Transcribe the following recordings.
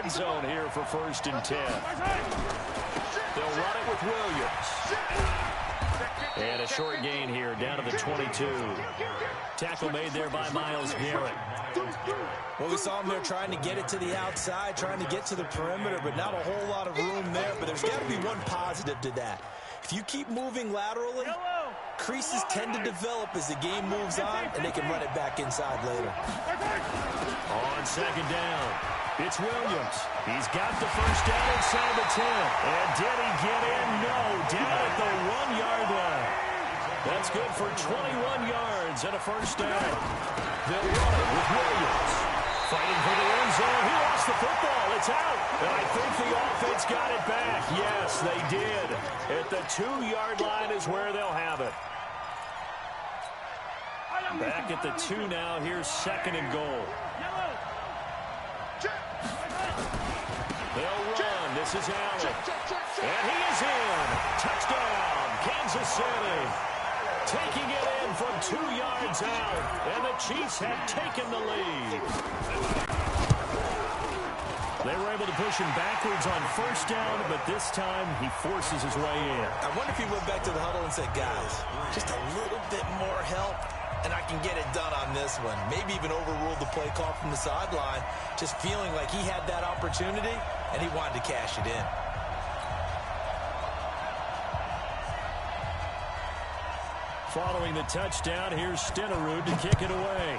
end zone here for 1st and 10. They'll run it with Williams. And a short gain here, down to the 22. Tackle made there by Myles Garrett. Well, we saw him there trying to get it to the outside, trying to get to the perimeter, but not a whole lot of room there. But there's got to be one positive to that. If you keep moving laterally, creases tend to develop as the game moves on, and they can run it back inside later. On 2nd down, it's Williams. He's got the 1st down inside the 10. And did he get in? No, down at the 1-yard line. That's good for 21 yards and a 1st down. They'll run it with Williams. Fighting for the end zone. He lost the football. It's out. And I think the offense got it back. Yes, they did. At the 2-yard line is where they'll have it. Back at the 2 now. Here's 2nd and goal. They'll run. This is Allen. And he is in. Touchdown, Kansas City. Taking it in from 2 yards out. And the Chiefs have taken the lead. They were able to push him backwards on 1st down, but this time he forces his way in. I wonder if he went back to the huddle and said, guys, just a little bit more help, and I can get it done on this one. Maybe even overruled the play call from the sideline, just feeling like he had that opportunity, and he wanted to cash it in. Following the touchdown, here's Stenerud to kick it away.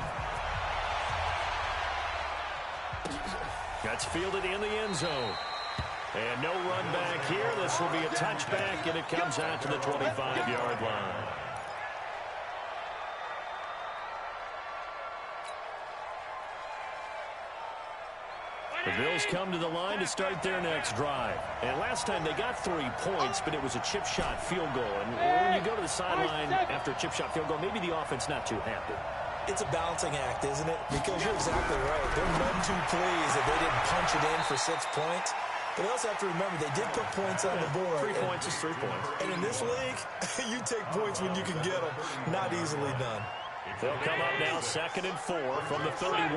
That's fielded in the end zone. And no run back here. This will be a touchback, and it comes out to the 25-yard line. The Bills come to the line to start their next drive. And last time they got 3 points, but it was a chip shot field goal. And when you go to the sideline after a chip shot field goal, maybe the offense not too happy. It's a balancing act, isn't it? Because you're exactly right. They're none too pleased that they didn't punch it in for 6 points. But they also have to remember they did put points on the board. 3 points is 3 points. And in this league, you take points when you can get them. Not easily done. They'll come up now 2nd and 4 from the 31.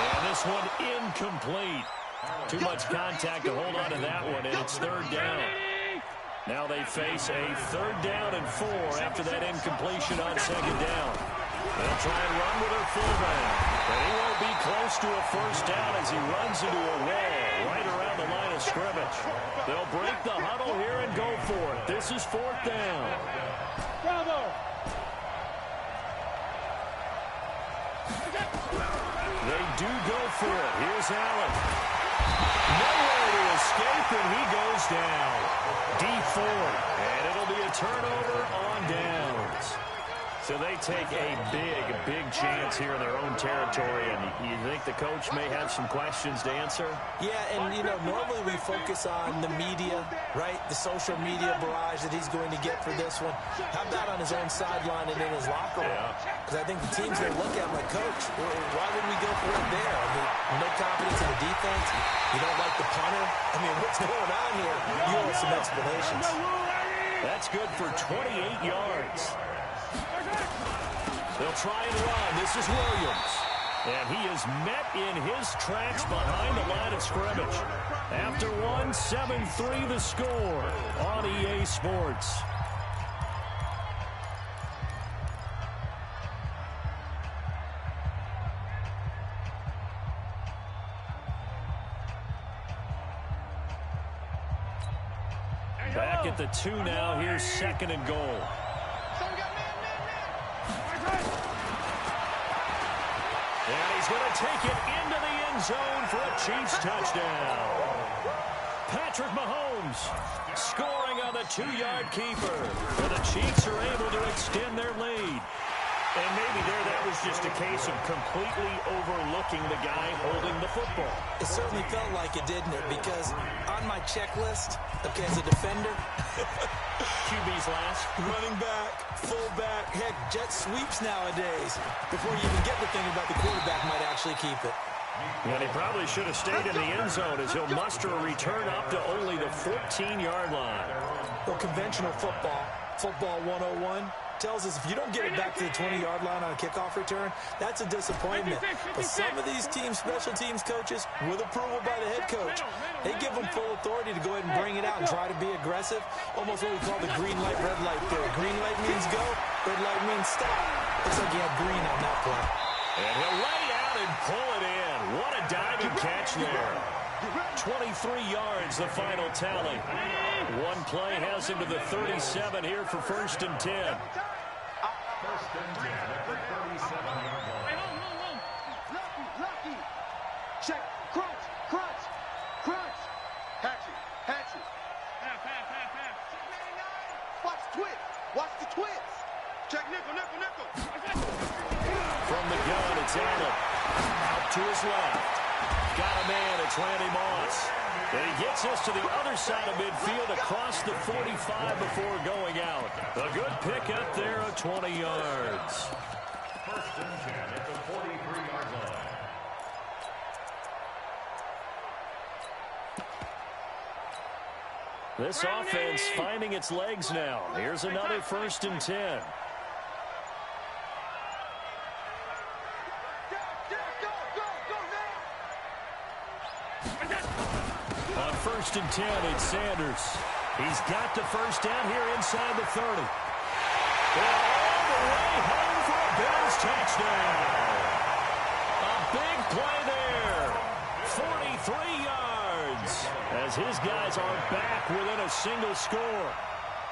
And this one incomplete. Too much contact to hold on to that one, and it's 3rd down. Now they face a 3rd down and 4 after that incompletion on 2nd down. They'll try and run with their fullback, but he won't be close to a 1st down as he runs into a wall right around the line of scrimmage. They'll break the huddle here and go for it. This is 4th down. Bravo! They do go for it. Here's Allen. Nowhere to escape, and he goes down. D4, and it'll be a turnover on downs. So they take a big chance here in their own territory, and you think the coach may have some questions to answer? Yeah, and, you know, normally we focus on the media, right? The social media barrage that he's going to get for this one. How about on his own sideline and in his locker room? Because I think the team's going to look at him like, Coach, why would we go for it there? I mean, no confidence in the defense. You don't like the punter. I mean, what's going on here? You owe some explanations. That's good for 28 yards. They'll try and run. This is Williams. And he is met in his tracks behind the line of scrimmage. After one, 7-3 the score on EA Sports. Back at the 2 now. Here's 2nd and goal. And he's going to take it into the end zone for a Chiefs touchdown. Patrick Mahomes scoring on the 2-yard keeper. And the Chiefs are able to extend their lead. And maybe there that was just a case of completely overlooking the guy holding the football. It certainly felt like it, didn't it? Because on my checklist, okay, as a defender, QB's last. running back, fullback, heck, jet sweeps nowadays. Before you even get to thinking about the quarterback might actually keep it. And he probably should have stayed in the end zone as he'll muster a return up to only the 14-yard line. Well, conventional football 101, tells us if you don't get it back to the 20-yard line on a kickoff return, that's a disappointment. But some of these teams, special teams coaches, with approval by the head coach, they give them full authority to go ahead and bring it out and try to be aggressive. Almost what we call the green light, red light theory. Green light means go, red light means stop. Looks like he had green on that play. And he'll lay out and pull it in. What a diving catch there. 23 yards, the final tally. One play has him to the 37 here for 1st and 10. Check. Crunch. Hatch it. Watch the twits. Check nickel. From the gun, it's Allen. Out to his left. Got a man, it's Randy Moss. And he gets us to the other side of midfield across the 45 before going out. A good pickup there of 20 yards. 1st and 10 at the 43-yard line. This offense finding its legs now. Here's another 1st and 10. On 1st and 10, it's Sanders. He's got the first down here inside the 30. And all the way home for a Bills touchdown. A big play there. 43 yards. As his guys are back within a single score.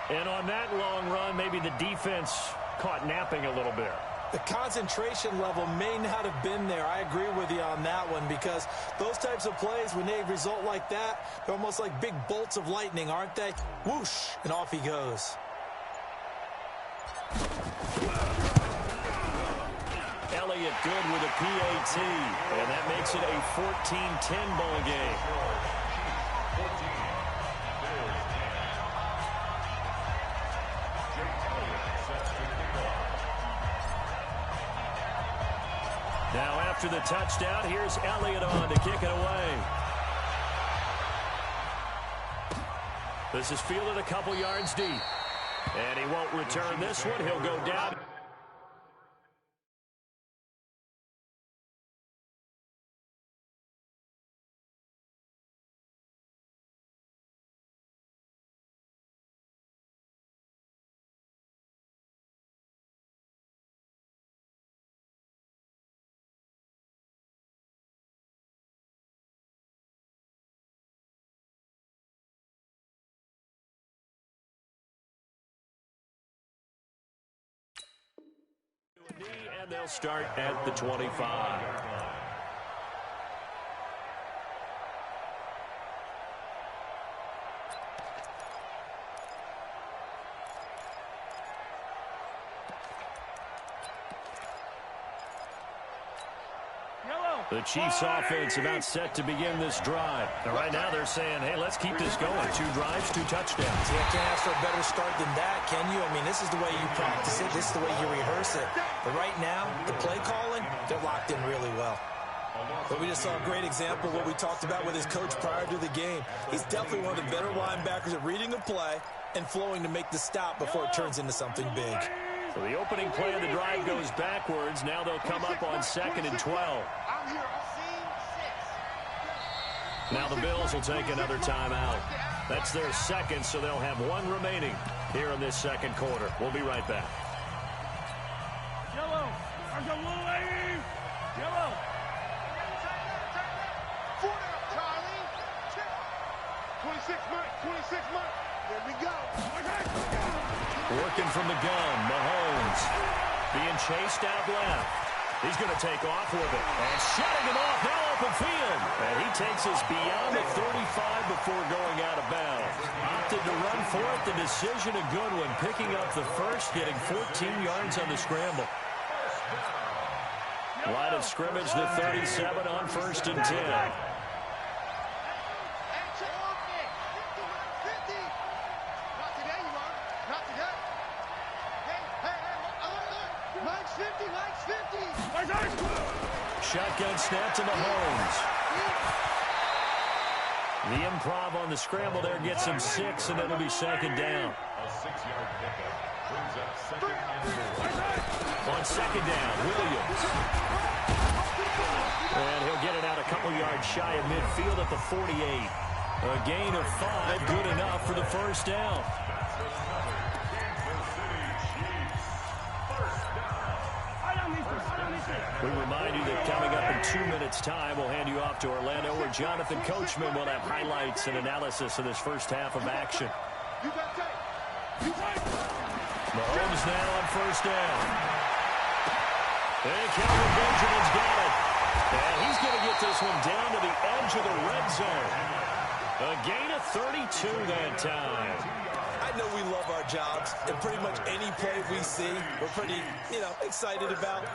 And on that long run, maybe the defense caught napping a little bit. The concentration level may not have been there. I agree with you on that one because those types of plays, when they result like that, they're almost like big bolts of lightning, aren't they? Whoosh, and off he goes. Elliott good with a PAT, and that makes it a 14-10 ball game. Now after the touchdown, here's Elliott on to kick it away. This is fielded a couple yards deep. And he won't return this one. He'll go down. And they'll start at the 25. The Chiefs offense about set to begin this drive. And right now they're saying, hey, let's keep this going. 2 drives, 2 touchdowns. You can't ask for a better start than that, can you? I mean, this is the way you practice it. This is the way you rehearse it. But right now, the play calling, they're locked in really well. But we just saw a great example of what we talked about with his coach prior to the game. He's definitely one of the better linebackers at reading a play and flowing to make the stop before it turns into something big. So the opening play of the drive goes backwards. Now they'll come up on 2nd and 12. Now the Bills will take another timeout. That's their second, so they'll have 1 remaining here in this second quarter. We'll be right back. Yellow. Yellow. 4 down, Charlie. 26 Mike. There we go. Working from the gun, Mahomes being chased out left. He's going to take off with it. And shutting him off now open field. And he takes us beyond the 35 before going out of bounds. Opted to run for it. The decision a good one. Picking up the first, getting 14 yards on the scramble. Line of scrimmage, the 37 on 1st and 10. Shotgun snap to Mahomes. The improv on the scramble there gets him 6, and it'll be second down. A 6-yard pickup brings up second and 4. On second down, Williams. And he'll get it out a couple yards shy of midfield at the 48. A gain of 5, good enough for the first down. We remind you that coming up in 2 minutes' time, we'll hand you off to Orlando, where Jonathan Coachman will have highlights and analysis of this first half of action. Mahomes now on first down. And Calvin Benjamin's got it. And he's going to get this one down to the edge of the red zone. A gain of 32 that time. I know we love our jobs, and pretty much any play we see, we're pretty, excited about.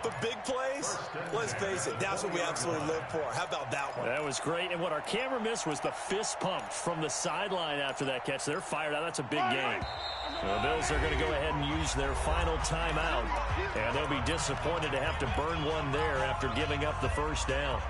But big plays, let's face it, that's what we absolutely live for. How about that one? That was great. And what our camera missed was the fist pump from the sideline after that catch. They're fired out. That's a big game. The Bills are going to go ahead and use their final timeout. And they'll be disappointed to have to burn one there after giving up the first down.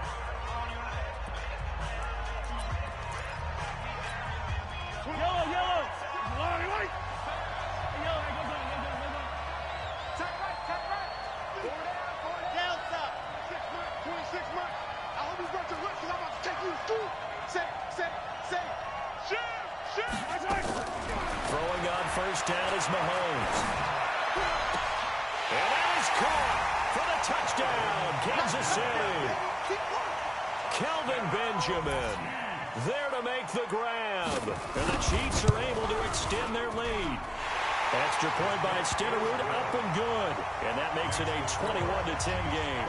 Throwing on first down is Mahomes. And that is caught for the touchdown, Kansas City. Calvin Benjamin there to make the grab. And the Chiefs are able to extend their lead. Extra point by Stenerud, up and good. And that makes it a 21-10 game.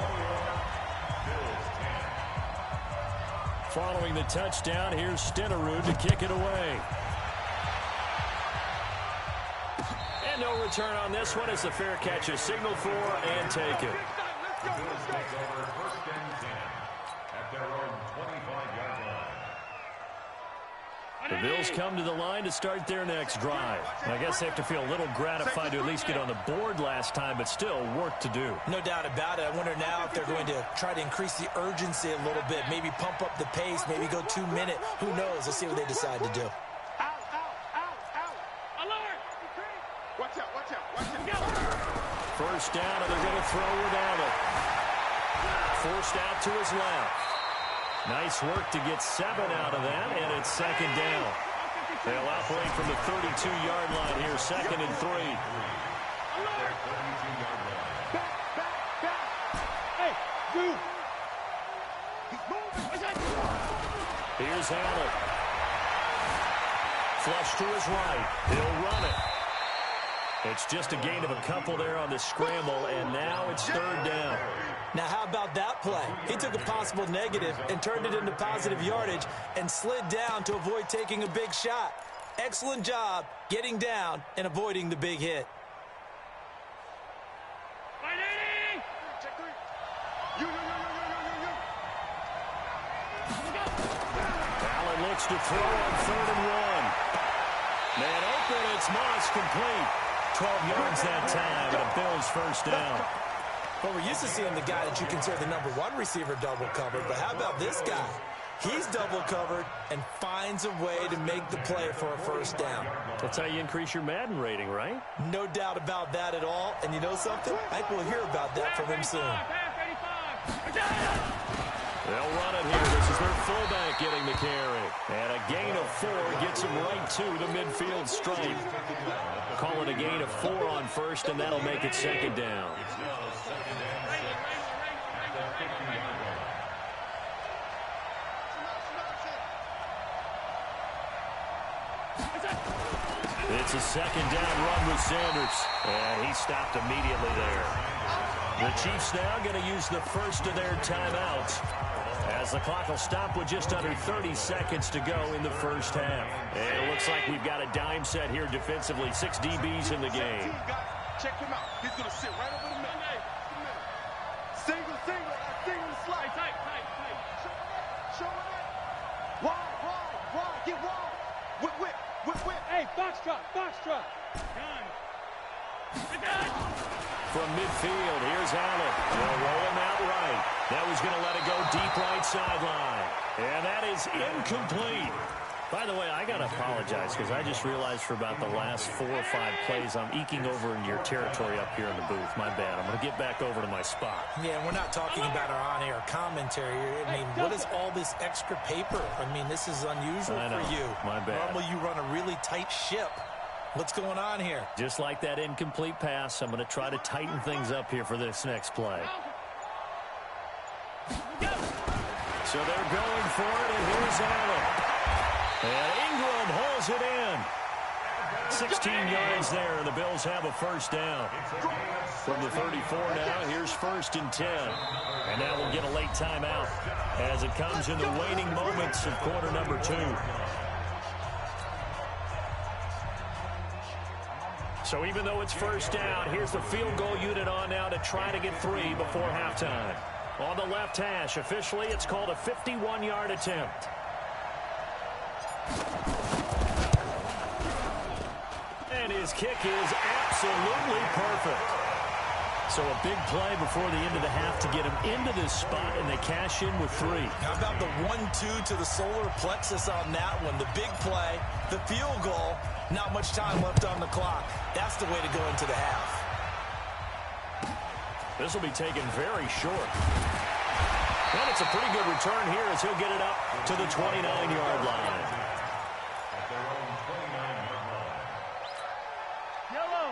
Following the touchdown, here's Stenerud to kick it away. And no return on this one as the fair catch is signaled for and taken. The Bills take over first and 10 at their own 25-yard line. The Bills come to the line to start their next drive. I guess they have to feel a little gratified to at least get on the board last time, but still work to do. No doubt about it. I wonder now if they're going to try to increase the urgency a little bit, maybe pump up the pace, maybe go 2 minute. Who knows? Let's see what they decide to do. First down, and they're going to throw without it. Forced out to his left. Nice work to get 7 out of that, and it's second down. They'll operate from the 32-yard line here, second and 3. Here's Allen. Flush to his right. He'll run it. It's just a gain of a couple there on the scramble, and now it's third down. Now, how about that play? He took a possible negative and turned it into positive yardage and slid down to avoid taking a big shot. Excellent job getting down and avoiding the big hit. Allen looks to throw on 3rd and 1. Man open, it's Moss complete. 12 yards that time, and a Bills first down. Well, we're used to seeing the guy that you consider the #1 receiver double covered, but how about this guy? He's double covered and finds a way to make the play for a first down. That's how you increase your Madden rating, right? No doubt about that at all. And you know something? I think we'll hear about that from him soon. They'll run it here. This is their fullback getting the carry. And a gain of 4 gets him right to the midfield stripe. Call it a gain of 4 on first, and that'll make it second down. It's a second down run with Sanders. And he stopped immediately there. The Chiefs now going to use the first of their timeouts, as the clock will stop with just under 30 seconds to go in the first half. And it looks like we've got a dime set here defensively. 6 DBs in the game. Check him out. He's going to sit right over the middle. Single, slide. Tight. Show it. Wide. Get wide. Whip. Hey, box truck. From midfield, here's Allen. They'll roll him out right. That was going to let it go deep right sideline. And that is incomplete. By the way, I got to apologize because I just realized for about the last 4 or 5 plays I'm eking over in your territory up here in the booth. My bad. I'm going to get back over to my spot. Yeah, we're not talking about our on-air commentary. I mean, what is all this extra paper? I mean, this is unusual for you. My bad. Normally you run a really tight ship. What's going on here? Just like that incomplete pass, I'm going to try to tighten things up here for this next play. So they're going for it, and here's Allen. And Ingram hauls it in. 16 yards there, and the Bills have a first down. From the 34 now, here's 1st and 10. And now we'll get a late timeout as it comes in the waning moments of quarter number 2. So even though it's first down, here's the field goal unit on now to try to get 3 before halftime. On the left hash, officially, it's called a 51-yard attempt. And his kick is absolutely perfect. So a big play before the end of the half to get him into this spot, and they cash in with 3. How about the 1-2 to the solar plexus on that one? The big play, the field goal, not much time left on the clock. That's the way to go into the half. This will be taken very short. And it's a pretty good return here as he'll get it up to the 29-yard line.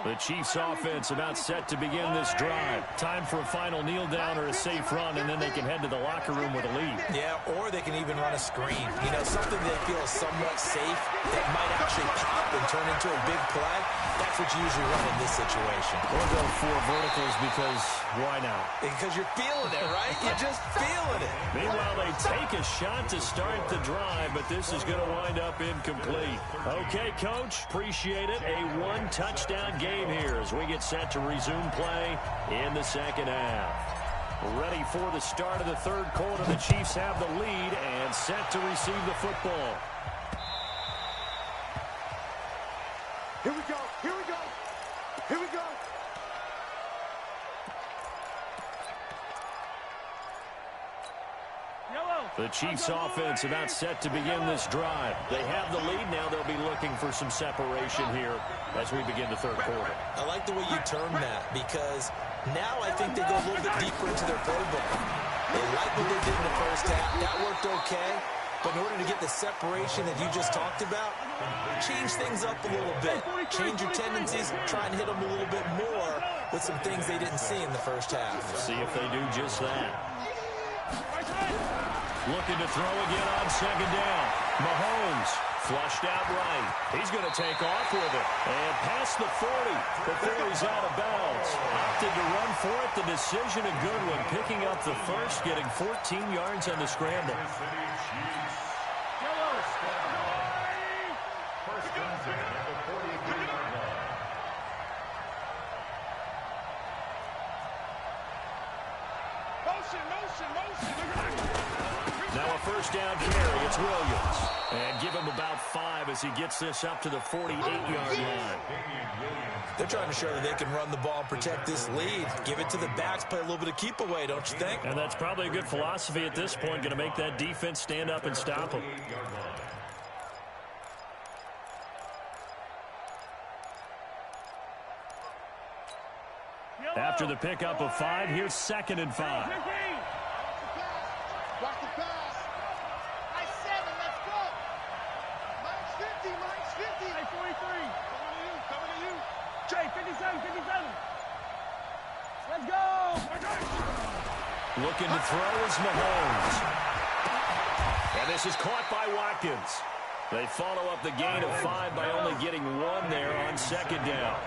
The Chiefs offense about set to begin this drive. Time for a final kneel down or a safe run, and then they can head to the locker room with a lead. Yeah, or they can even run a screen. You know, something they feel is somewhat safe that might actually pop and turn into a big play. That's what you usually run in this situation. Or go 4 verticals because why not? Because you're feeling it, right? You're just feeling it. Meanwhile, they take a shot to start the drive, but this is going to wind up incomplete. Okay, Coach, appreciate it. A 1-touchdown game here as we get set to resume play in the second half. Ready for the start of the third quarter. The Chiefs have the lead and set to receive the football. Here we go. Here we go. Here we go. The Chiefs offense about set to begin this drive. They have the lead now. They'll be looking for some separation here as we begin the third quarter. I like the way you term that because now I think they go a little bit deeper into their playbook. They like what they did in the first half. That worked okay. But in order to get the separation that you just talked about, change things up a little bit. Change your tendencies, try and hit them a little bit more with some things they didn't see in the first half. See if they do just that. Looking to throw again on second down. Mahomes flushed out right. He's going to take off with it. And past the 40 before he's out of bounds. Opted to run for it. The decision a good one. Picking up the first, getting 14 yards on the scramble. Now a first down carry. It's Williams. And give him about 5 as he gets this up to the 48-yard line. They're trying to show that they can run the ball and protect this lead. Give it to the backs, play a little bit of keep away, don't you think? And that's probably a good philosophy at this point. Going to make that defense stand up and stop them. After the pickup of 5, here's 2nd and 5. Watch the pass. Nice 7. Let's go. Mine's 50. Mine's 50. Hey, 43. Coming to you. Coming to you. Jay, 57. 57. Let's go. Looking to throw is Mahomes. And this is caught by Watkins. They follow up the gain of 5 by only getting 1 there on second down.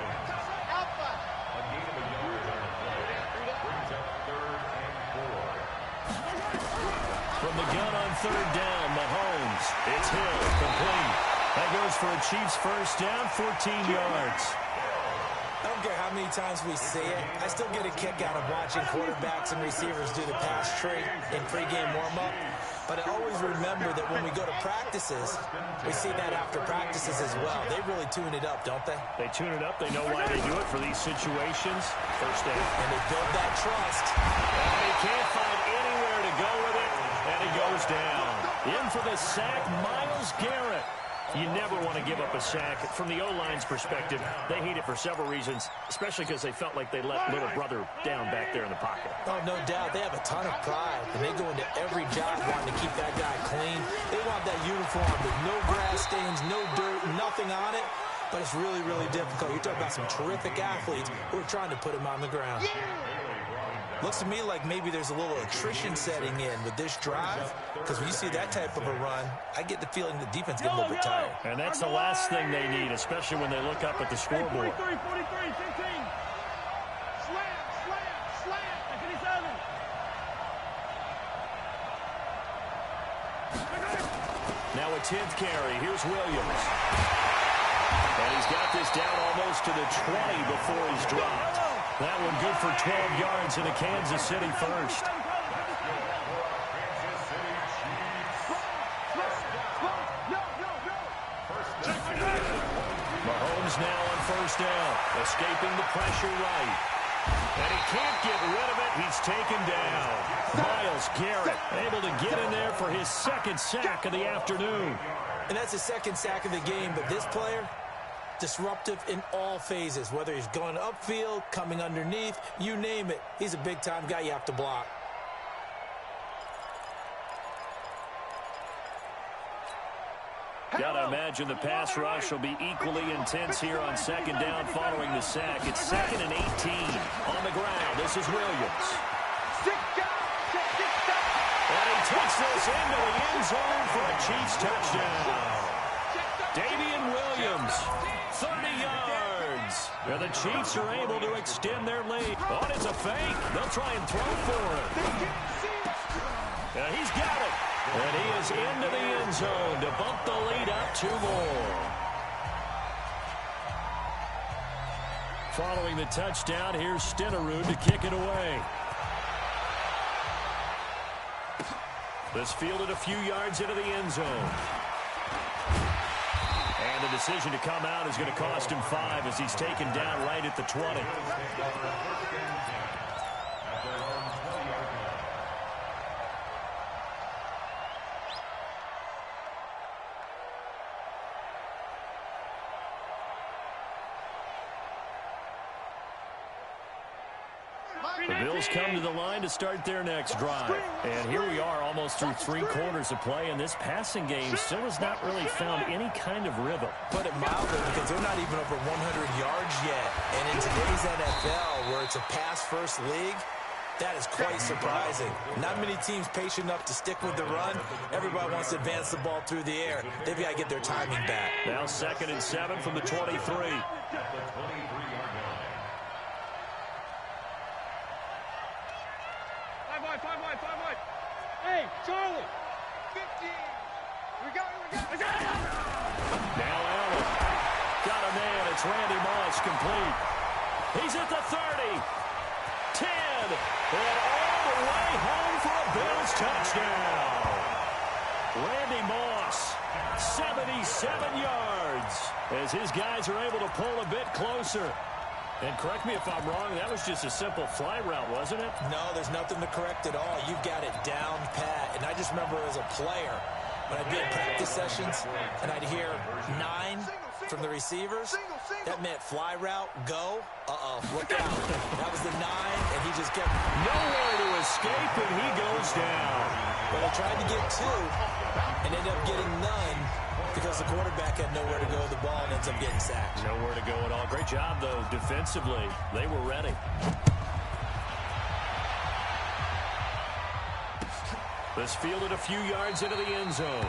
From the gun on third down, Mahomes. It's Hill, complete. That goes for a Chiefs first down, 14 yards. I don't care how many times we see it. I still get a kick out of watching quarterbacks and receivers do the pass tree in pregame warm-up. But I always remember that when we go to practices, we see that after practices as well. They really tune it up, don't they? They tune it up. They know why they do it for these situations. First down. And they build that trust. And he can't find anywhere down. In for the sack, Myles Garrett. You never want to give up a sack. From the O-line's perspective, they hate it for several reasons, especially because they felt like they let little brother down back there in the pocket. Oh, no doubt. They have a ton of pride, and they go into every job wanting to keep that guy clean. They want that uniform with no grass stains, no dirt, nothing on it. But it's really, really difficult. You're talking about some terrific athletes who are trying to put him on the ground. Looks to me like maybe there's a little attrition setting in with this drive, because when you see that type of a run, I get the feeling the defense is getting a little bit tired. And that's the last thing they need, especially when they look up at the scoreboard. 43, 43, 15. Slam, slam, slam. 57. Now a 10th carry. Here's Williams. And he's got this down almost to the 20 before he's dropped. That one good for 12 yards in a Kansas City first. Mahomes now on first down, escaping the pressure right. And he can't get rid of it. He's taken down. Myles Garrett able to get in there for his second sack of the afternoon. And that's his second sack of the game, but this player, disruptive in all phases, whether he's going upfield, coming underneath, you name it. He's a big-time guy you have to block. Gotta imagine the pass rush will be equally intense here on second down following the sack. It's 2nd and 18 on the ground. This is Williams. And he takes this into the end zone for a Chiefs touchdown. Damian Williams, 30 yards. And the Chiefs are able to extend their lead. Oh, it's a fake. They'll try and throw for him. He's got it. And he is into the end zone to bump the lead up 2 more. Following the touchdown, here's Stenerud to kick it away. This fielded a few yards into the end zone. And the decision to come out is going to cost him 5 as he's taken down right at the 20. The Bills come to the line to start their next drive. And here we are almost through 3 quarters of play, and this passing game still has not really found any kind of rhythm. Put it mildly, because they're not even over 100 yards yet. And in today's NFL, where it's a pass-first league, that is quite surprising. Not many teams patient enough to stick with the run. Everybody wants to advance the ball through the air. They've got to get their timing back. Now 2nd and 7 from the 23. Hey, Charlie. 15. We got it. Now Allen. Got a man. It's Randy Moss complete. He's at the 30. 10. And all the way home for a Bills touchdown. Randy Moss, 77 yards. As his guys are able to pull a bit closer. And correct me if I'm wrong, that was just a simple fly route, wasn't it? No, there's nothing to correct at all. You've got it down pat. And I just remember as a player, when I'd be in practice sessions, and I'd hear 9 from the receivers, that meant fly route, go. Uh-oh, look out. That was the 9, and he just kept nowhere to escape, and he goes down. But I tried to get 2, and ended up getting none, because the quarterback had nowhere to go with the ball and ends up getting sacked. Nowhere to go at all. Great job, though, defensively. They were ready. This fielded a few yards into the end zone.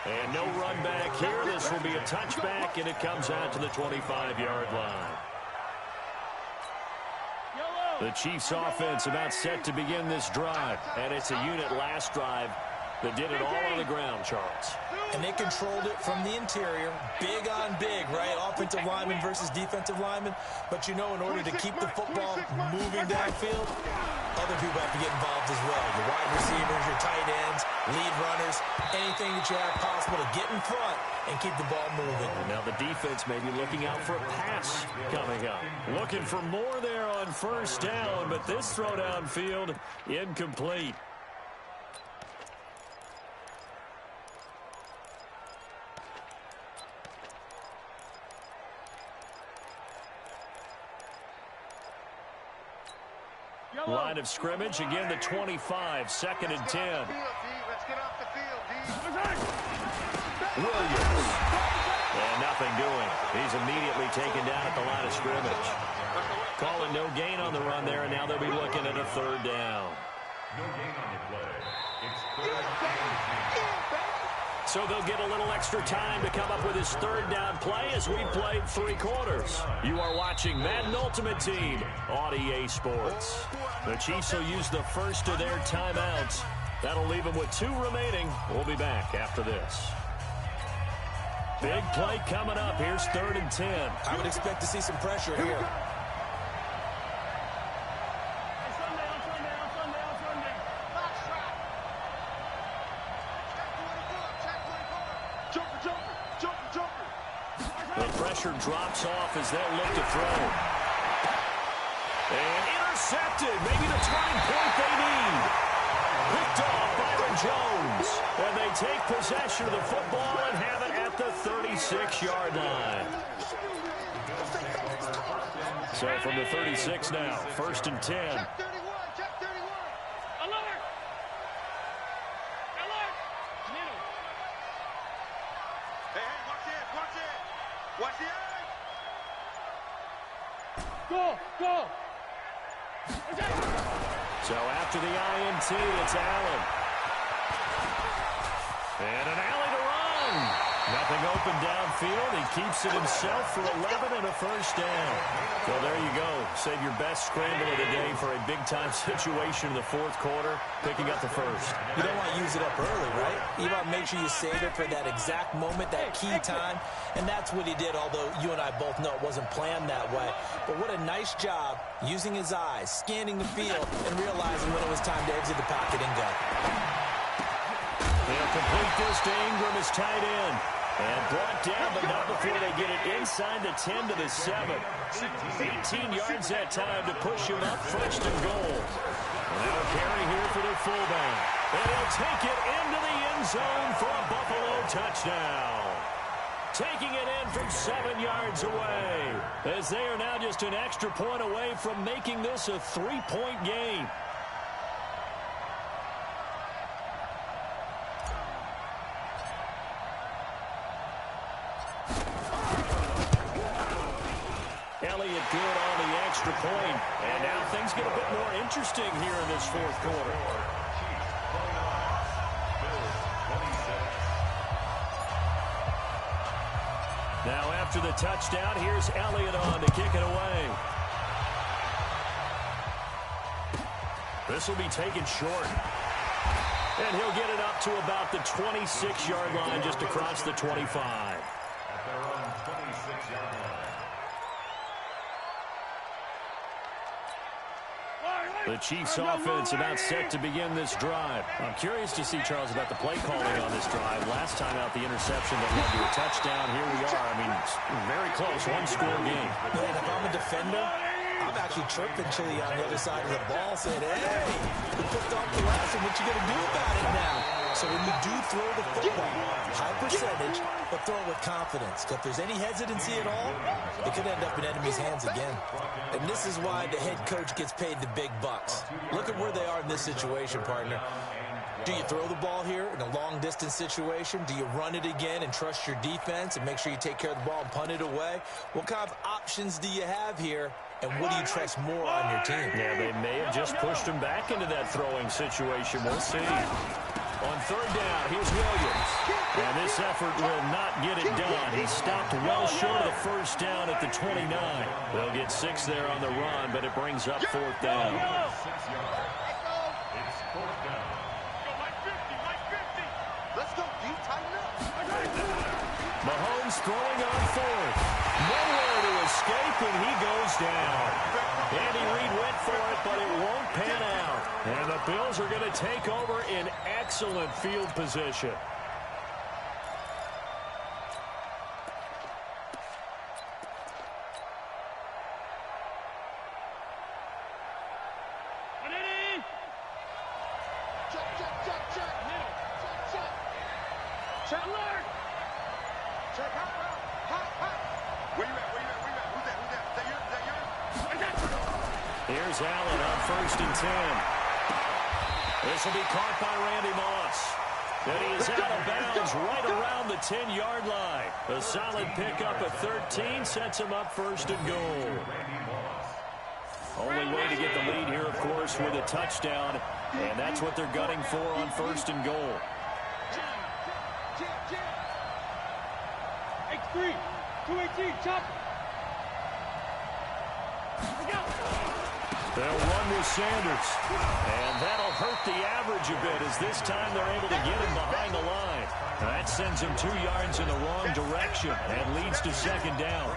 And no run back here. This will be a touchback, and it comes out to the 25-yard line. The Chiefs offense about set to begin this drive. And it's a unit last drive that did it all on the ground, Charles. And they controlled it from the interior, big on big, right? Offensive lineman versus defensive lineman. But you know, in order to keep the football moving downfield, other people have to get involved as well. Your wide receivers, your tight ends, lead runners, anything that you have possible to get in front and keep the ball moving. Now the defense may be looking out for a pass coming up. Looking for more there on first down, but this throw downfield incomplete. Line of scrimmage, again the 25, 2nd and 10. Let's get off the field, D. Williams. And nothing doing. He's immediately taken down at the line of scrimmage. Calling no gain on the run there, and now they'll be looking at a 3rd down. No gain on the play. It's 3rd and 10. So they'll get a little extra time to come up with his 3rd down play as we played 3 quarters. You are watching Madden Ultimate Team on EA Sports. The Chiefs will use the first of their timeouts. That'll leave them with 2 remaining. We'll be back after this. Big play coming up. Here's 3rd and 10. I would expect to see some pressure here. The pressure drops off as they'll look to throw. And intercepted. Maybe the turning point they need. Picked off Byron Jones. And they take possession of the football and have it at the 36-yard line. So from the 36 now, 1st and 10. Check 31, check 31. Alert! Alert! Middle. Hey, watch it, watch it. Watch the eye. Go, go. So after the INT, it's Allen. And an alley to run. Nothing open downfield. He keeps it himself for 11 and a 1st down. Well, there you go. Save your best scramble of the day for a big-time situation in the 4th quarter, picking up the 1st. You don't want to use it up early, right? You want to make sure you save it for that exact moment, that key time. And that's what he did, although you and I both know it wasn't planned that way. But what a nice job using his eyes, scanning the field, and realizing when it was time to exit the pocket and go. They'll complete this to Ingram as tight end. And brought down, but not before they get it inside the 10 to the 7. 18 yards that time to push him up 1st and goal. And they'll carry here for their fullback. And he'll take it into the end zone for a Buffalo touchdown. Taking it in from 7 yards away, as they are now just an extra point away from making this a 3-point game. Elliott good on the extra point. And now things get a bit more interesting here in this 4th quarter. Now after the touchdown, here's Elliott on to kick it away. This will be taken short. And he'll get it up to about the 26-yard line, just across the 25. At their own 26-yard line. The Chiefs offense about set to begin this drive. I'm curious to see, Charles, about the play calling on this drive. Last time out, the interception that led to a touchdown. Here we are. I mean, very close, 1-score game. Man, if I'm a defender, I'm actually chirping Chili on the other side of the ball, saying, hey, you picked off the last one. What you going to do about it now? So when you do throw the football, high percentage, but throw it with confidence. If there's any hesitancy at all, it could end up in enemy's hands again. And this is why the head coach gets paid the big bucks. Look at where they are in this situation, partner. Do you throw the ball here in a long-distance situation? Do you run it again and trust your defense and make sure you take care of the ball and punt it away? What kind of options do you have here, and what do you trust more on your team? Yeah, they may have just pushed him back into that throwing situation. We'll see. On 3rd down, here's Williams. And this effort will not get it done. He stopped well short of the 1st down at the 29. They'll get 6 there on the run, but it brings up 4th down. 6 yards. It's 4th down. Go like 50, like 50. Let's go, D. Tighten up. Mahomes throwing on 4th. Nowhere to escape, and he goes down. Andy Reid went for it, but it won't pan out. And the Bills are going to take over in excellent field position. Check, check, check, check. Middle. Check, check. Check. Alert. Check, hot, hot, hot. Where you at, where you at, where you at? Who's that, who's that? Is that yours? Is that yours? Here's Allen on 1st and 10. This will be caught by Randy Moss. And he is out of bounds right around the 10-yard line. A solid pickup of 13 sets him up 1st and goal. Only way to get the lead here, of course, with a touchdown. And that's what they're gunning for on 1st and goal. X3, 218, chop. They'll run with Sanders. And that'll hurt the average a bit as this time they're able to get him behind the line. That sends him 2 yards in the wrong direction and leads to 2nd down.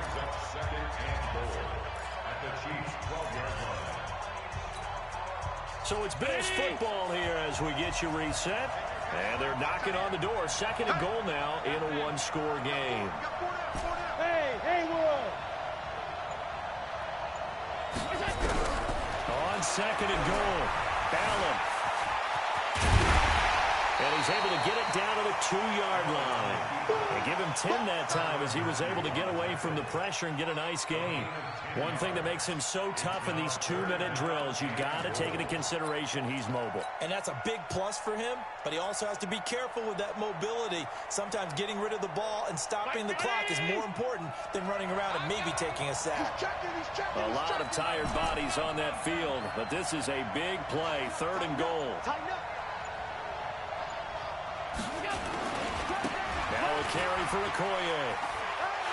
So it's Bills football here as we get you reset. And they're knocking on the door. 2nd and goal now in a one-score game. Hey, Haywood. On 2nd and goal, Allen. And he's able to get it down to the 2-yard line. They give him 10 that time as he was able to get away from the pressure and get a nice gain. One thing that makes him so tough in these 2-minute drills, you got to take into consideration he's mobile. And that's a big plus for him, but he also has to be careful with that mobility. Sometimes getting rid of the ball and stopping the clock is more important than running around and maybe taking a sack. A lot of tired bodies on that field, but this is a big play, 3rd and goal. Now a carry for Okoye.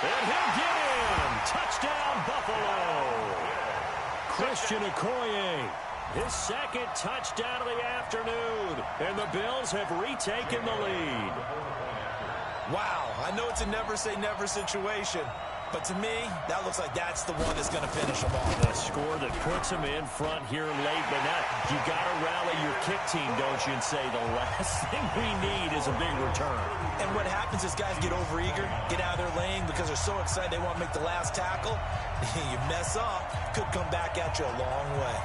And he'll get in. Touchdown, Buffalo. Christian Okoye, his 2nd touchdown of the afternoon. And the Bills have retaken the lead. Wow, I know it's a never-say-never situation, but to me, that looks like that's the one that's going to finish them off. A score that puts them in front here late, but now you got to rally your kick team, don't you, and say the last thing we need is a big return. And what happens is guys get overeager, get out of their lane because they're so excited they want to make the last tackle. You mess up, could come back at you a long way.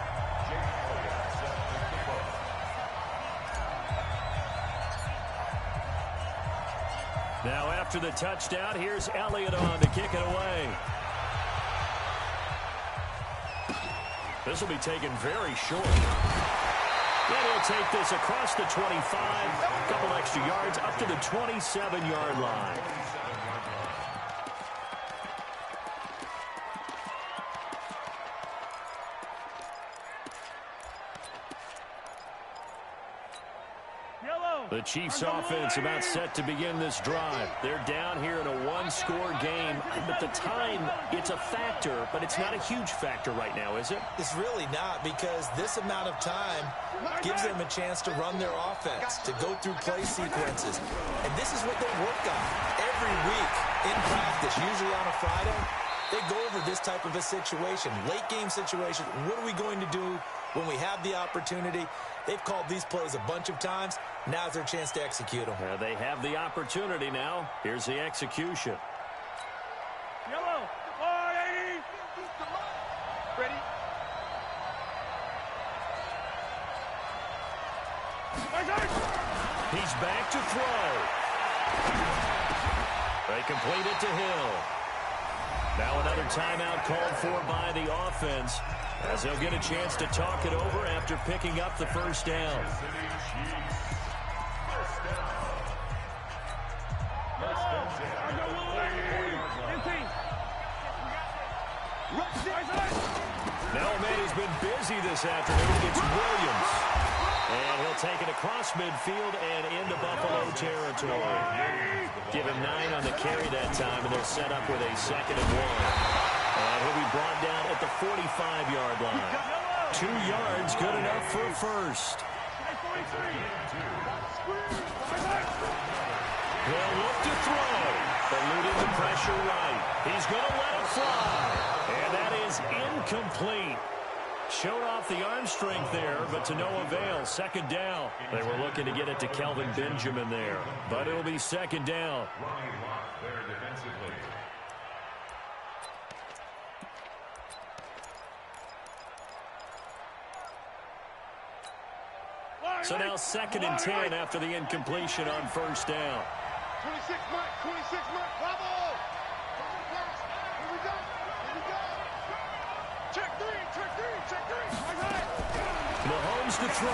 Now after the touchdown, here's Elliott on to kick it away. This will be taken very short. And he'll take this across the 25, a couple extra yards up to the 27-yard line. The Chiefs offense about set to begin this drive. They're down here in a one-score game, but the time, it's a factor, but it's not a huge factor right now, is it? It's really not, because this amount of time gives them a chance to run their offense, to go through play sequences. And this is what they work on every week in practice, usually on a Friday. They go over this type of a situation, late game situation. What are we going to do when we have the opportunity? They've called these plays a bunch of times. Now's their chance to execute them. They have the opportunity now. Here's the execution. Yellow. 480. Ready. He's back to throw. They complete it to Hill. Now another timeout called for by the offense, as they'll get a chance to talk it over after picking up the first down. Now a man who's been busy this afternoon, it's Williams. And he'll take it across midfield and into Buffalo territory. Give him 9 on the carry that time, and they'll set up with a 2nd and 1. And he'll be brought down at the 45-yard line. 2 yards, good enough for a first. He'll look to throw, eluding the pressure right. He's going to let it fly. And that is incomplete. Showed off the arm strength there, but to no avail. 2nd down. They were looking to get it to Kelvin Benjamin there, but it'll be 2nd down. So now 2nd and 10 after the incompletion on first down. 26 mark, 26 mark, bravo! Here we go, here we go. Check three, check three, check three. goes to throw.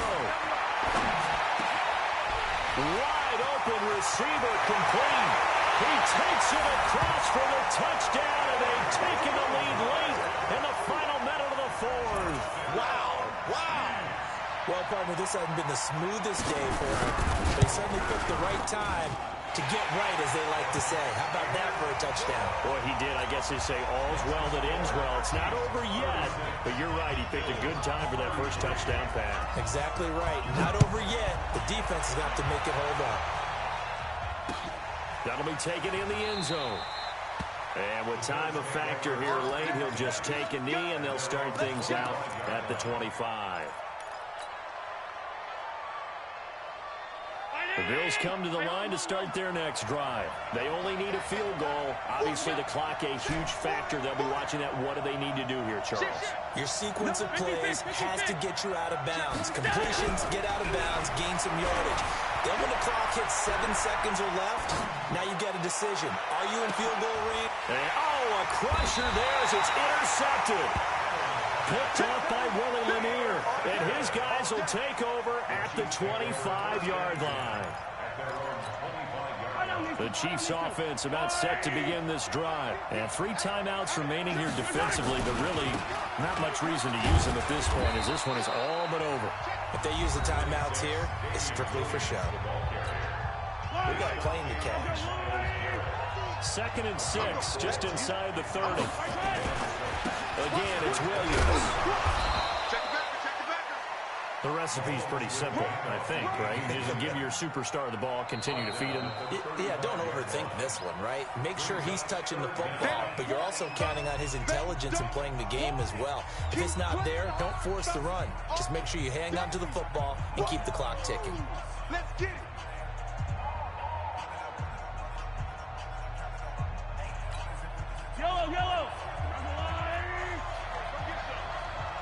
Wide open receiver complete. He takes it across for the touchdown, and they've taken the lead late in the final minute of the fourth. Wow. Well, partner, this hasn't been the smoothest day for him, but he suddenly picked the right time to get right, as they like to say. How about that for a touchdown? Boy, he did. I guess they say all's well that ends well. It's not over yet, but you're right. He picked a good time for that first touchdown pass. Exactly right. Not over yet. The defense is going to have to make it hold up. That'll be taken in the end zone. And with time a factor here late, he'll just take a knee, and they'll start things out at the 25. The Bills come to the line to start their next drive. They only need a field goal. Obviously, the clock a huge factor. They'll be watching that. What do they need to do here, Charles? Your sequence of plays has to get you out of bounds. Completions, get out of bounds, gain some yardage. Then when the clock hits 7 seconds or left, now you get a decision. Are you in field goal range? And, a crusher there as it's intercepted. Picked off by Willie Lanier. And his guys will take over at the 25-yard line. The Chiefs offense about set to begin this drive. And 3 timeouts remaining here defensively, but really not much reason to use them at this point, as this one is all but over. If they use the timeouts here, it's strictly for show. We got a plane to catch. 2nd and 6, just inside the 30. Again, it's Williams. The recipe's pretty simple, I think, right? Just give your superstar the ball, continue to feed him. Yeah, don't overthink this one, right? Make sure he's touching the football, but you're also counting on his intelligence in playing the game as well. If it's not there, don't force the run. Just make sure you hang on to the football and keep the clock ticking. Let's get it. Yellow.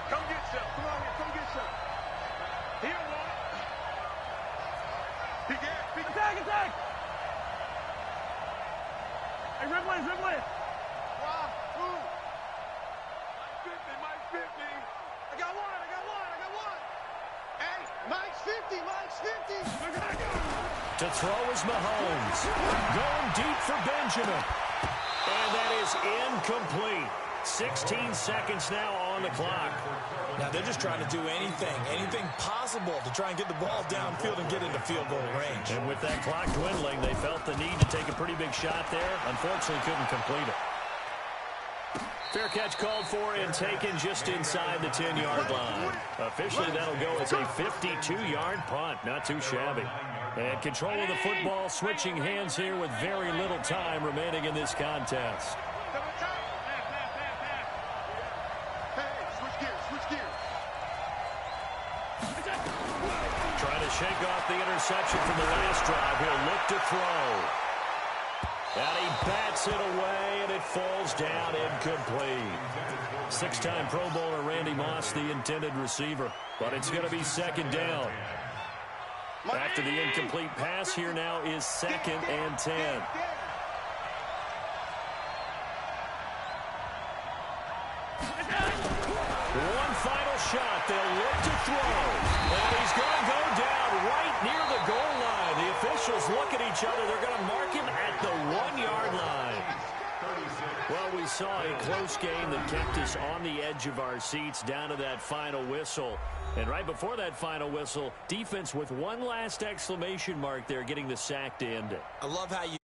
Come get some. Come on here. Come get some. Here, boy. Big ass. Big Attack. Hey, Ripley. Wow. Ooh. Mike 50. I got one. Hey, Mike's 50. To throw is Mahomes. Going deep for Benjamin. And that is incomplete. 16 seconds now on the clock. Now they're just trying to do anything possible to try and get the ball downfield and get into field goal range. And with that clock dwindling, they felt the need to take a pretty big shot there. Unfortunately, couldn't complete it. Fair catch called for and taken just inside the 10-yard line. Officially, that'll go as a 52-yard punt. Not too shabby. And control of the football, switching hands here with very little time remaining in this contest. Trying to shake off the interception from the last drive. He'll look to throw. And he bats it away, and it falls down incomplete. 6-time Pro Bowler Randy Moss, the intended receiver. But it's going to be 2nd down. After the incomplete pass, here now is 2nd and 10. One final shot. They'll look to throw. And he's going to go down right near the goal line. The officials look at each other. They're going to mark him at the 1-yard line. Well, we saw a close game that kept us on the edge of our seats down to that final whistle. And right before that final whistle, defense with one last exclamation mark there, getting the sack to end it. I love how you